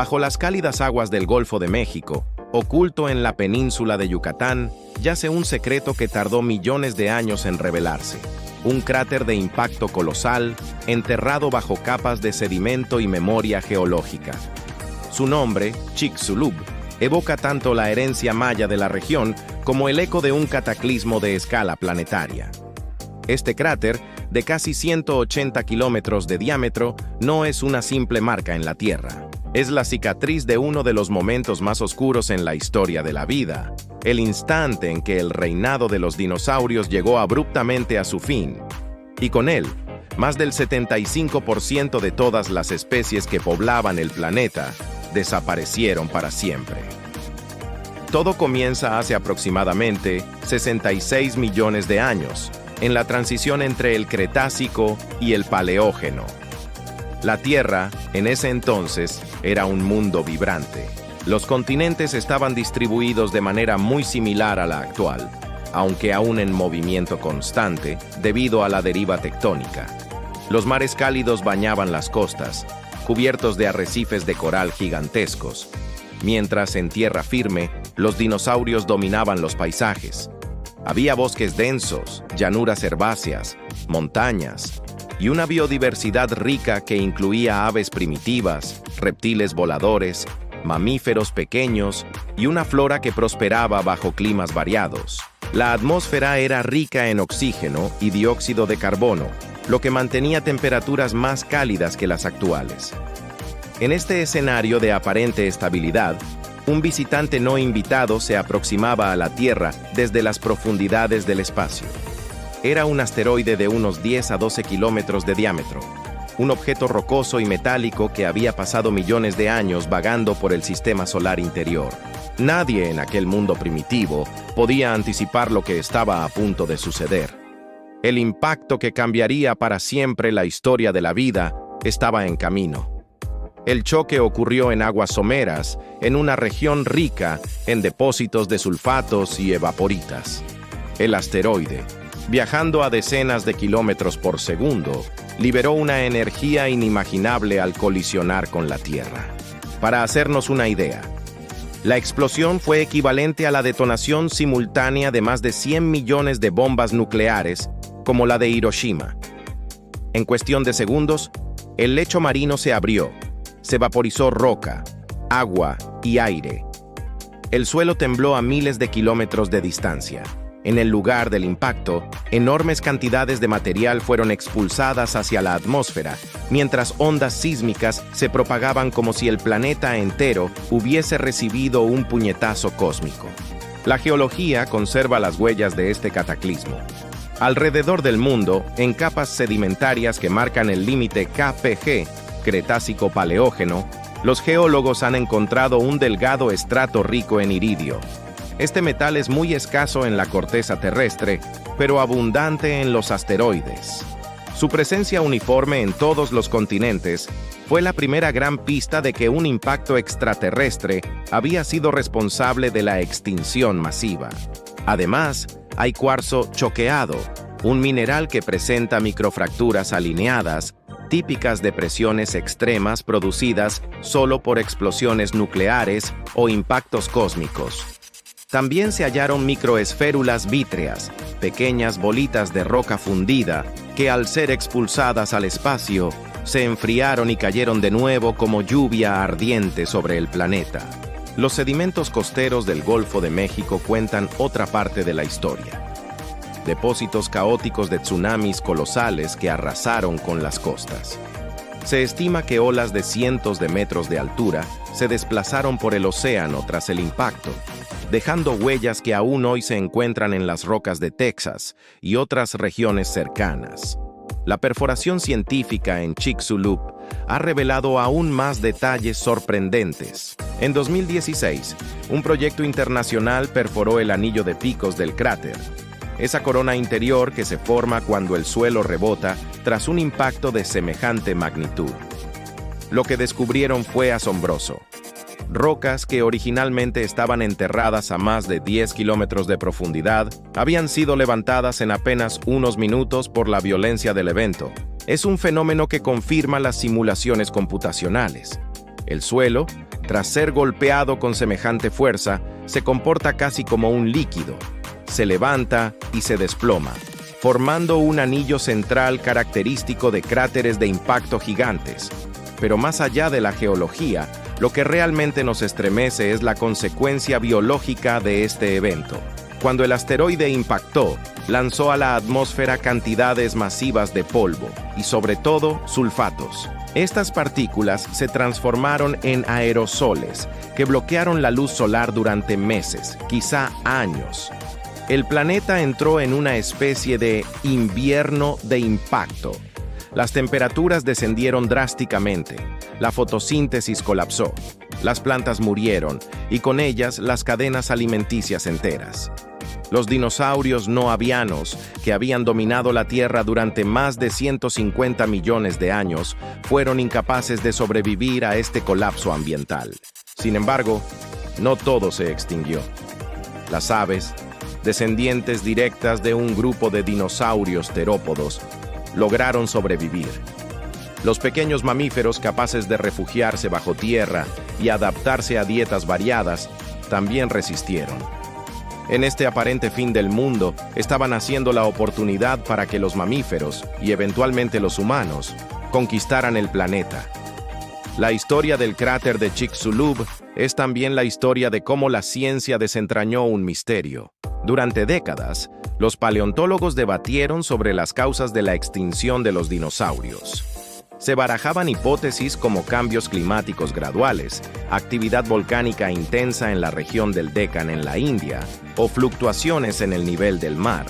Bajo las cálidas aguas del Golfo de México, oculto en la península de Yucatán, yace un secreto que tardó millones de años en revelarse. Un cráter de impacto colosal, enterrado bajo capas de sedimento y memoria geológica. Su nombre, Chicxulub, evoca tanto la herencia maya de la región como el eco de un cataclismo de escala planetaria. Este cráter, de casi 180 kilómetros de diámetro, no es una simple marca en la Tierra. Es la cicatriz de uno de los momentos más oscuros en la historia de la vida, el instante en que el reinado de los dinosaurios llegó abruptamente a su fin, y con él, más del 75% de todas las especies que poblaban el planeta desaparecieron para siempre. Todo comienza hace aproximadamente 66 millones de años, en la transición entre el Cretácico y el Paleógeno. La Tierra, en ese entonces, era un mundo vibrante. Los continentes estaban distribuidos de manera muy similar a la actual, aunque aún en movimiento constante debido a la deriva tectónica. Los mares cálidos bañaban las costas, cubiertos de arrecifes de coral gigantescos, mientras en tierra firme los dinosaurios dominaban los paisajes. Había bosques densos, llanuras herbáceas, montañas, y una biodiversidad rica que incluía aves primitivas, reptiles voladores, mamíferos pequeños y una flora que prosperaba bajo climas variados. La atmósfera era rica en oxígeno y dióxido de carbono, lo que mantenía temperaturas más cálidas que las actuales. En este escenario de aparente estabilidad, un visitante no invitado se aproximaba a la Tierra desde las profundidades del espacio. Era un asteroide de unos 10 a 12 kilómetros de diámetro, un objeto rocoso y metálico que había pasado millones de años vagando por el sistema solar interior. Nadie en aquel mundo primitivo podía anticipar lo que estaba a punto de suceder. El impacto que cambiaría para siempre la historia de la vida estaba en camino. El choque ocurrió en aguas someras, en una región rica en depósitos de sulfatos y evaporitas. El asteroide, viajando a decenas de kilómetros por segundo, liberó una energía inimaginable al colisionar con la Tierra. Para hacernos una idea, la explosión fue equivalente a la detonación simultánea de más de 100 millones de bombas nucleares, como la de Hiroshima. En cuestión de segundos, el lecho marino se abrió, se vaporizó roca, agua y aire. El suelo tembló a miles de kilómetros de distancia. En el lugar del impacto, enormes cantidades de material fueron expulsadas hacia la atmósfera, mientras ondas sísmicas se propagaban como si el planeta entero hubiese recibido un puñetazo cósmico. La geología conserva las huellas de este cataclismo. Alrededor del mundo, en capas sedimentarias que marcan el límite KPG, Cretácico-Paleógeno, los geólogos han encontrado un delgado estrato rico en iridio. Este metal es muy escaso en la corteza terrestre, pero abundante en los asteroides. Su presencia uniforme en todos los continentes fue la primera gran pista de que un impacto extraterrestre había sido responsable de la extinción masiva. Además, hay cuarzo choqueado, un mineral que presenta microfracturas alineadas, típicas de presiones extremas producidas solo por explosiones nucleares o impactos cósmicos. También se hallaron microesférulas vítreas, pequeñas bolitas de roca fundida, que al ser expulsadas al espacio, se enfriaron y cayeron de nuevo como lluvia ardiente sobre el planeta. Los sedimentos costeros del Golfo de México cuentan otra parte de la historia. Depósitos caóticos de tsunamis colosales que arrasaron con las costas. Se estima que olas de cientos de metros de altura se desplazaron por el océano tras el impacto, dejando huellas que aún hoy se encuentran en las rocas de Texas y otras regiones cercanas. La perforación científica en Chicxulub ha revelado aún más detalles sorprendentes. En 2016, un proyecto internacional perforó el anillo de picos del cráter, esa corona interior que se forma cuando el suelo rebota tras un impacto de semejante magnitud. Lo que descubrieron fue asombroso. Rocas que originalmente estaban enterradas a más de 10 kilómetros de profundidad habían sido levantadas en apenas unos minutos por la violencia del evento. Es un fenómeno que confirma las simulaciones computacionales. El suelo, tras ser golpeado con semejante fuerza, se comporta casi como un líquido. Se levanta y se desploma, formando un anillo central característico de cráteres de impacto gigantes. Pero más allá de la geología, lo que realmente nos estremece es la consecuencia biológica de este evento. Cuando el asteroide impactó, lanzó a la atmósfera cantidades masivas de polvo y, sobre todo, sulfatos. Estas partículas se transformaron en aerosoles que bloquearon la luz solar durante meses, quizá años. El planeta entró en una especie de invierno de impacto. Las temperaturas descendieron drásticamente, la fotosíntesis colapsó, las plantas murieron y con ellas las cadenas alimenticias enteras. Los dinosaurios no avianos, que habían dominado la Tierra durante más de 150 millones de años, fueron incapaces de sobrevivir a este colapso ambiental. Sin embargo, no todo se extinguió. Las aves, descendientes directas de un grupo de dinosaurios terópodos, lograron sobrevivir. Los pequeños mamíferos capaces de refugiarse bajo tierra y adaptarse a dietas variadas también resistieron. En este aparente fin del mundo, estaba naciendo la oportunidad para que los mamíferos, y eventualmente los humanos, conquistaran el planeta. La historia del cráter de Chicxulub es también la historia de cómo la ciencia desentrañó un misterio. Durante décadas, los paleontólogos debatieron sobre las causas de la extinción de los dinosaurios. Se barajaban hipótesis como cambios climáticos graduales, actividad volcánica intensa en la región del Deccan en la India, o fluctuaciones en el nivel del mar.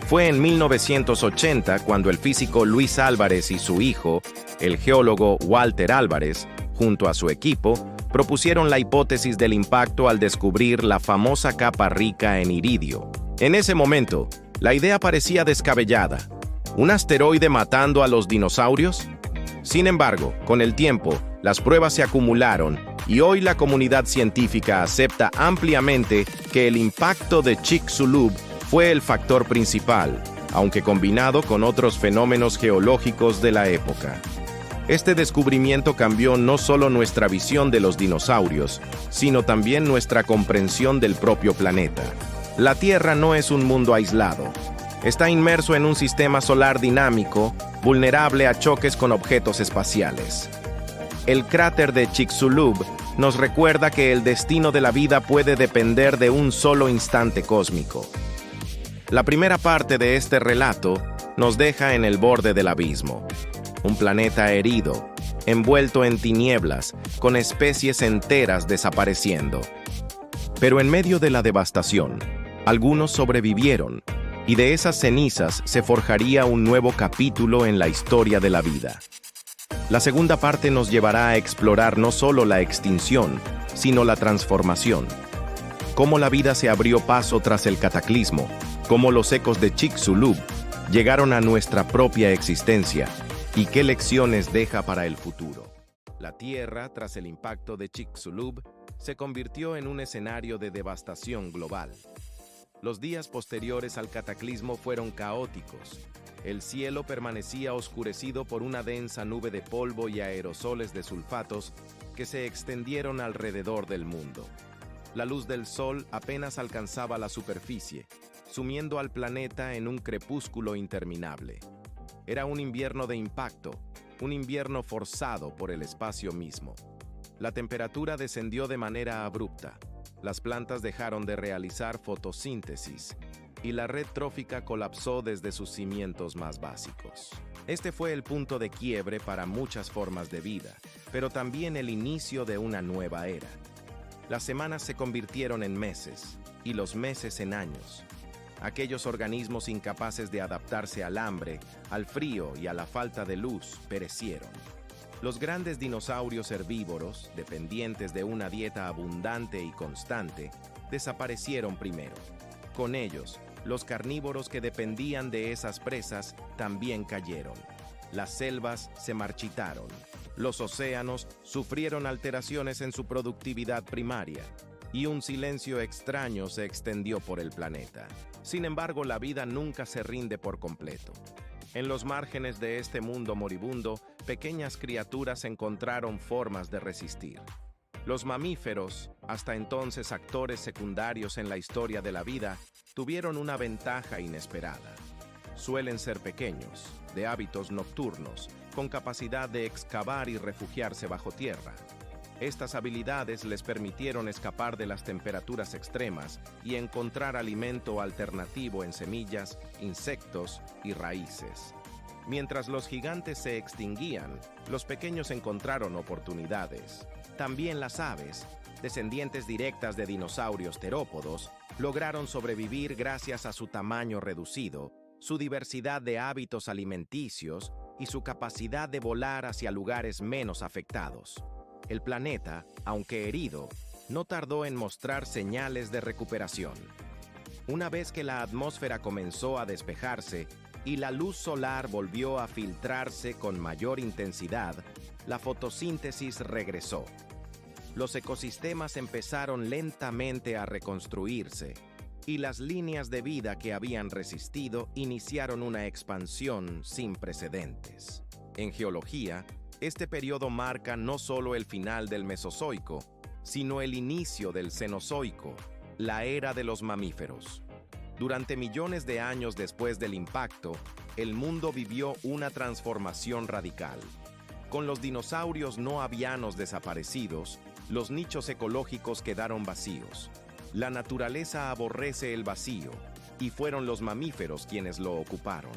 Fue en 1980 cuando el físico Luis Álvarez y su hijo, el geólogo Walter Álvarez, junto a su equipo, propusieron la hipótesis del impacto al descubrir la famosa capa rica en iridio. En ese momento, la idea parecía descabellada. ¿Un asteroide matando a los dinosaurios? Sin embargo, con el tiempo, las pruebas se acumularon y hoy la comunidad científica acepta ampliamente que el impacto de Chicxulub fue el factor principal, aunque combinado con otros fenómenos geológicos de la época. Este descubrimiento cambió no solo nuestra visión de los dinosaurios, sino también nuestra comprensión del propio planeta. La Tierra no es un mundo aislado. Está inmerso en un sistema solar dinámico, vulnerable a choques con objetos espaciales. El cráter de Chicxulub nos recuerda que el destino de la vida puede depender de un solo instante cósmico. La primera parte de este relato nos deja en el borde del abismo. Un planeta herido, envuelto en tinieblas, con especies enteras desapareciendo. Pero en medio de la devastación, algunos sobrevivieron, y de esas cenizas se forjaría un nuevo capítulo en la historia de la vida. La segunda parte nos llevará a explorar no solo la extinción, sino la transformación. Cómo la vida se abrió paso tras el cataclismo, cómo los ecos de Chicxulub llegaron a nuestra propia existencia, y qué lecciones deja para el futuro. La Tierra, tras el impacto de Chicxulub, se convirtió en un escenario de devastación global. Los días posteriores al cataclismo fueron caóticos. El cielo permanecía oscurecido por una densa nube de polvo y aerosoles de sulfatos que se extendieron alrededor del mundo. La luz del sol apenas alcanzaba la superficie, sumiendo al planeta en un crepúsculo interminable. Era un invierno de impacto, un invierno forzado por el espacio mismo. La temperatura descendió de manera abrupta. Las plantas dejaron de realizar fotosíntesis y la red trófica colapsó desde sus cimientos más básicos. Este fue el punto de quiebre para muchas formas de vida, pero también el inicio de una nueva era. Las semanas se convirtieron en meses y los meses en años. Aquellos organismos incapaces de adaptarse al hambre, al frío y a la falta de luz perecieron. Los grandes dinosaurios herbívoros, dependientes de una dieta abundante y constante, desaparecieron primero. Con ellos, los carnívoros que dependían de esas presas también cayeron. Las selvas se marchitaron. Los océanos sufrieron alteraciones en su productividad primaria. Y un silencio extraño se extendió por el planeta. Sin embargo, la vida nunca se rinde por completo. En los márgenes de este mundo moribundo, pequeñas criaturas encontraron formas de resistir. Los mamíferos, hasta entonces actores secundarios en la historia de la vida, tuvieron una ventaja inesperada. Suelen ser pequeños, de hábitos nocturnos, con capacidad de excavar y refugiarse bajo tierra. Estas habilidades les permitieron escapar de las temperaturas extremas y encontrar alimento alternativo en semillas, insectos y raíces. Mientras los gigantes se extinguían, los pequeños encontraron oportunidades. También las aves, descendientes directas de dinosaurios terópodos, lograron sobrevivir gracias a su tamaño reducido, su diversidad de hábitos alimenticios y su capacidad de volar hacia lugares menos afectados. El planeta, aunque herido, no tardó en mostrar señales de recuperación. Una vez que la atmósfera comenzó a despejarse y la luz solar volvió a filtrarse con mayor intensidad, la fotosíntesis regresó. Los ecosistemas empezaron lentamente a reconstruirse, y las líneas de vida que habían resistido iniciaron una expansión sin precedentes. En geología, este periodo marca no solo el final del Mesozoico, sino el inicio del Cenozoico, la era de los mamíferos. Durante millones de años después del impacto, el mundo vivió una transformación radical. Con los dinosaurios no avianos desaparecidos, los nichos ecológicos quedaron vacíos. La naturaleza aborrece el vacío, y fueron los mamíferos quienes lo ocuparon.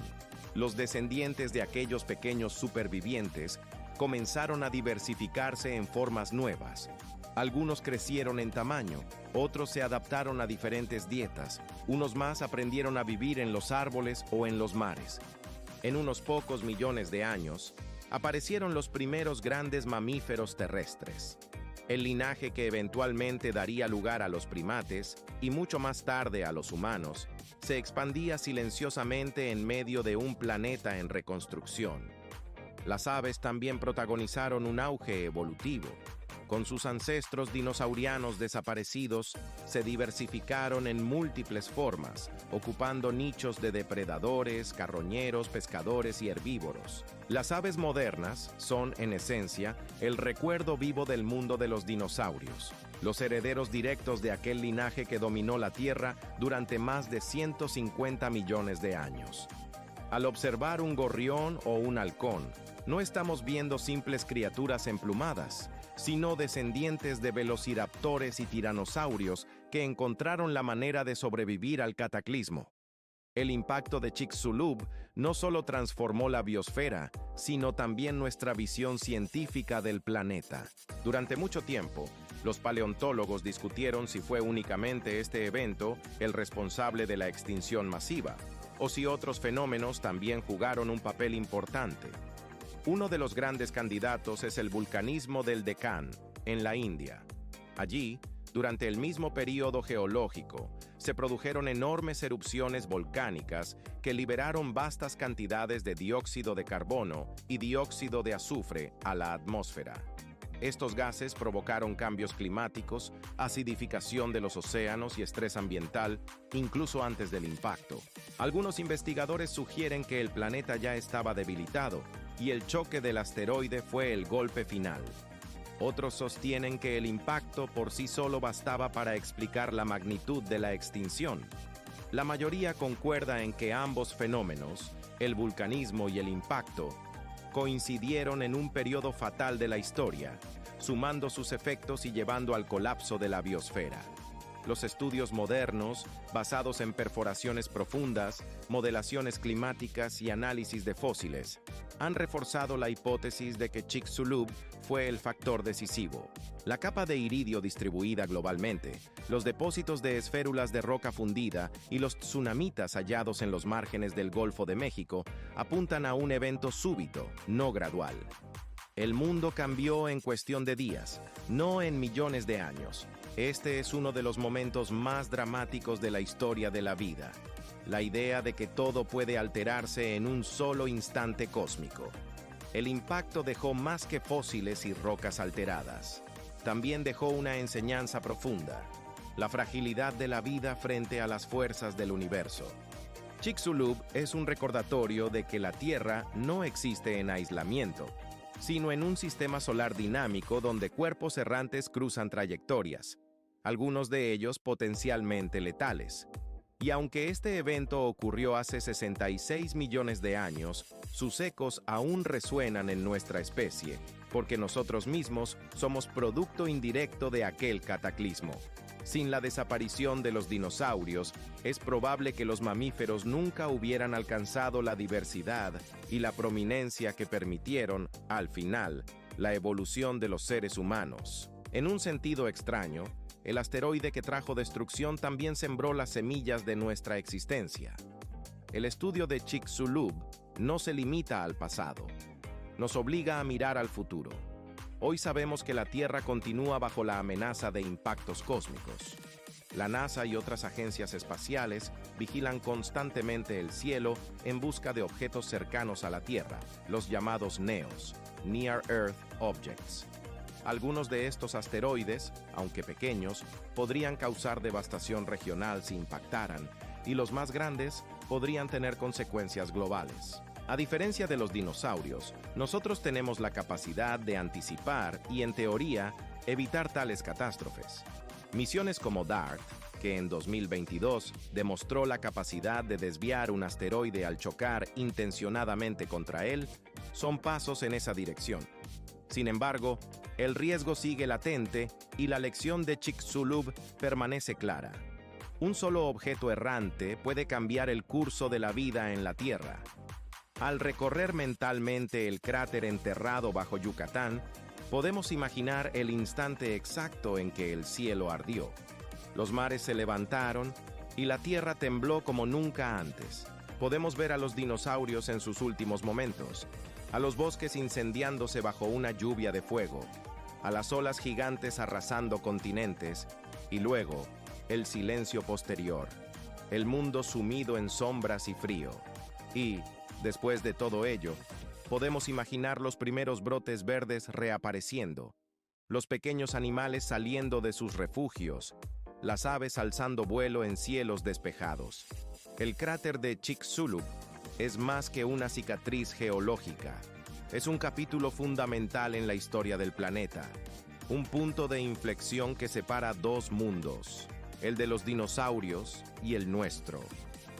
Los descendientes de aquellos pequeños supervivientes comenzaron a diversificarse en formas nuevas. Algunos crecieron en tamaño, otros se adaptaron a diferentes dietas, unos más aprendieron a vivir en los árboles o en los mares. En unos pocos millones de años, aparecieron los primeros grandes mamíferos terrestres. El linaje que eventualmente daría lugar a los primates y mucho más tarde a los humanos, se expandía silenciosamente en medio de un planeta en reconstrucción. Las aves también protagonizaron un auge evolutivo. Con sus ancestros dinosaurianos desaparecidos, se diversificaron en múltiples formas, ocupando nichos de depredadores, carroñeros, pescadores y herbívoros. Las aves modernas son, en esencia, el recuerdo vivo del mundo de los dinosaurios, los herederos directos de aquel linaje que dominó la Tierra durante más de 150 millones de años. Al observar un gorrión o un halcón, no estamos viendo simples criaturas emplumadas, sino descendientes de velociraptores y tiranosaurios que encontraron la manera de sobrevivir al cataclismo. El impacto de Chicxulub no solo transformó la biosfera, sino también nuestra visión científica del planeta. Durante mucho tiempo, los paleontólogos discutieron si fue únicamente este evento el responsable de la extinción masiva, o si otros fenómenos también jugaron un papel importante. Uno de los grandes candidatos es el vulcanismo del Deccan, en la India. Allí, durante el mismo período geológico, se produjeron enormes erupciones volcánicas que liberaron vastas cantidades de dióxido de carbono y dióxido de azufre a la atmósfera. Estos gases provocaron cambios climáticos, acidificación de los océanos y estrés ambiental, incluso antes del impacto. Algunos investigadores sugieren que el planeta ya estaba debilitado y el choque del asteroide fue el golpe final. Otros sostienen que el impacto por sí solo bastaba para explicar la magnitud de la extinción. La mayoría concuerda en que ambos fenómenos, el vulcanismo y el impacto, coincidieron en un periodo fatal de la historia, sumando sus efectos y llevando al colapso de la biosfera. Los estudios modernos, basados en perforaciones profundas, modelaciones climáticas y análisis de fósiles, han reforzado la hipótesis de que Chicxulub fue el factor decisivo. La capa de iridio distribuida globalmente, los depósitos de esférulas de roca fundida y los tsunamitas hallados en los márgenes del Golfo de México apuntan a un evento súbito, no gradual. El mundo cambió en cuestión de días, no en millones de años. Este es uno de los momentos más dramáticos de la historia de la vida. La idea de que todo puede alterarse en un solo instante cósmico. El impacto dejó más que fósiles y rocas alteradas. También dejó una enseñanza profunda: la fragilidad de la vida frente a las fuerzas del universo. Chicxulub es un recordatorio de que la Tierra no existe en aislamiento. sino en un sistema solar dinámico donde cuerpos errantes cruzan trayectorias, algunos de ellos potencialmente letales. Y aunque este evento ocurrió hace 66 millones de años, sus ecos aún resuenan en nuestra especie, porque nosotros mismos somos producto indirecto de aquel cataclismo. Sin la desaparición de los dinosaurios, es probable que los mamíferos nunca hubieran alcanzado la diversidad y la prominencia que permitieron, al final, la evolución de los seres humanos. En un sentido extraño, el asteroide que trajo destrucción también sembró las semillas de nuestra existencia. El estudio de Chicxulub no se limita al pasado. Nos obliga a mirar al futuro. Hoy sabemos que la Tierra continúa bajo la amenaza de impactos cósmicos. La NASA y otras agencias espaciales vigilan constantemente el cielo en busca de objetos cercanos a la Tierra, los llamados NEOs, Near Earth Objects. Algunos de estos asteroides, aunque pequeños, podrían causar devastación regional si impactaran, y los más grandes podrían tener consecuencias globales. A diferencia de los dinosaurios, nosotros tenemos la capacidad de anticipar y, en teoría, evitar tales catástrofes. Misiones como DART, que en 2022 demostró la capacidad de desviar un asteroide al chocar intencionadamente contra él, son pasos en esa dirección. Sin embargo, el riesgo sigue latente y la lección de Chicxulub permanece clara. Un solo objeto errante puede cambiar el curso de la vida en la Tierra. Al recorrer mentalmente el cráter enterrado bajo Yucatán, podemos imaginar el instante exacto en que el cielo ardió. Los mares se levantaron y la Tierra tembló como nunca antes. Podemos ver a los dinosaurios en sus últimos momentos, a los bosques incendiándose bajo una lluvia de fuego, a las olas gigantes arrasando continentes, y luego, el silencio posterior, el mundo sumido en sombras y frío. Y, después de todo ello, podemos imaginar los primeros brotes verdes reapareciendo, los pequeños animales saliendo de sus refugios, las aves alzando vuelo en cielos despejados. El cráter de Chicxulub es más que una cicatriz geológica. Es un capítulo fundamental en la historia del planeta, un punto de inflexión que separa dos mundos, el de los dinosaurios y el nuestro.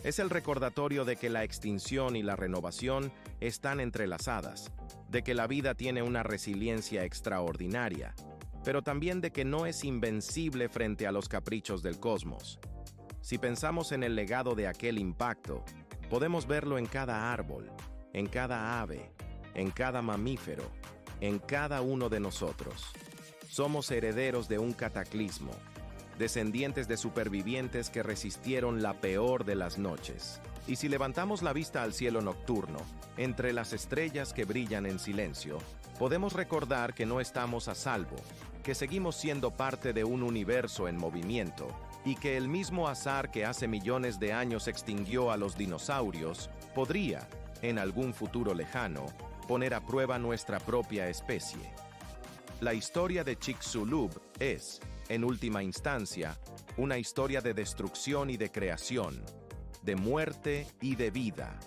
Es el recordatorio de que la extinción y la renovación están entrelazadas, de que la vida tiene una resiliencia extraordinaria, pero también de que no es invencible frente a los caprichos del cosmos. Si pensamos en el legado de aquel impacto, podemos verlo en cada árbol, en cada ave, en cada mamífero, en cada uno de nosotros. Somos herederos de un cataclismo, descendientes de supervivientes que resistieron la peor de las noches. Y si levantamos la vista al cielo nocturno, entre las estrellas que brillan en silencio, podemos recordar que no estamos a salvo, que seguimos siendo parte de un universo en movimiento, y que el mismo azar que hace millones de años extinguió a los dinosaurios, podría, en algún futuro lejano, poner a prueba nuestra propia especie. La historia de Chicxulub es, en última instancia, una historia de destrucción y de creación, de muerte y de vida,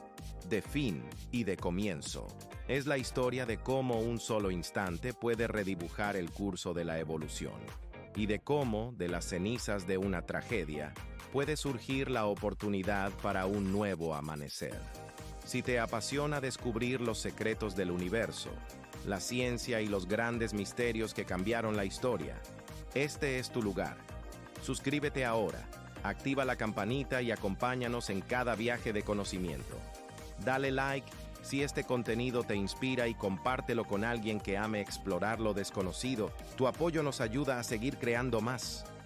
de fin y de comienzo. Es la historia de cómo un solo instante puede redibujar el curso de la evolución, y de cómo, de las cenizas de una tragedia, puede surgir la oportunidad para un nuevo amanecer. Si te apasiona descubrir los secretos del universo, la ciencia y los grandes misterios que cambiaron la historia, este es tu lugar. Suscríbete ahora, activa la campanita y acompáñanos en cada viaje de conocimiento. Dale like si este contenido te inspira y compártelo con alguien que ame explorar lo desconocido. Tu apoyo nos ayuda a seguir creando más.